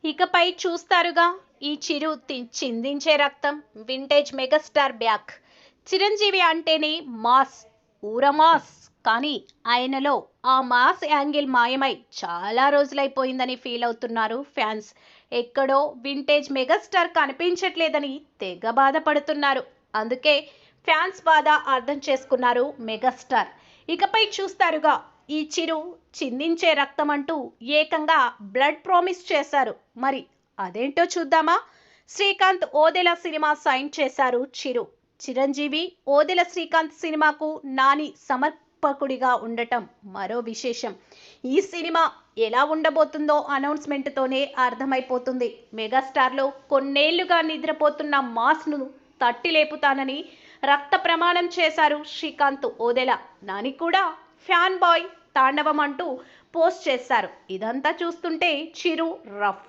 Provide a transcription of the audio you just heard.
ఇకపై చూస్తారుగా ఈ చిందించే రక్తం వింటేజ్ మెగాస్టార్ బ్యాక్. చిరంజీవి అంటేనే మాస్, ఊర మాస్. కానీ ఆయనలో ఆ మాస్ యాంగిల్ మాయమై చాలా రోజులైపోయిందని ఫీల్ అవుతున్నారు ఫ్యాన్స్. ఎక్కడో వింటేజ్ మెగాస్టార్ కనిపించట్లేదని తెగ బాధపడుతున్నారు. అందుకే ఫ్యాన్స్ బాధ అర్థం చేసుకున్నారు మెగాస్టార్. ఇకపై చూస్తారుగా ఈ చిందించే రక్తం అంటూ ఏకంగా బ్లడ్ ప్రామిస్ చేశారు. మరి అదేంటో చూద్దామా? శ్రీకాంత్ ఓదెల సినిమా సైన్ చేశారు చిరంజీవి ఓదెల శ్రీకాంత్ సినిమాకు నాని సమర్పకుడిగా ఉండటం మరో విశేషం. ఈ సినిమా ఎలా ఉండబోతుందో అనౌన్స్మెంట్తోనే అర్థమైపోతుంది. మెగాస్టార్లో కొన్నేళ్లుగా నిద్రపోతున్న మాస్ను తట్టి లేపుతానని రక్త ప్రమాణం చేశారు శ్రీకాంత్ ఓదెల. నాని కూడా ఫ్యాన్ బాయ్ తాండవం అంటూ పోస్ట్ చేశారు. ఇదంతా చూస్తుంటే రఫ్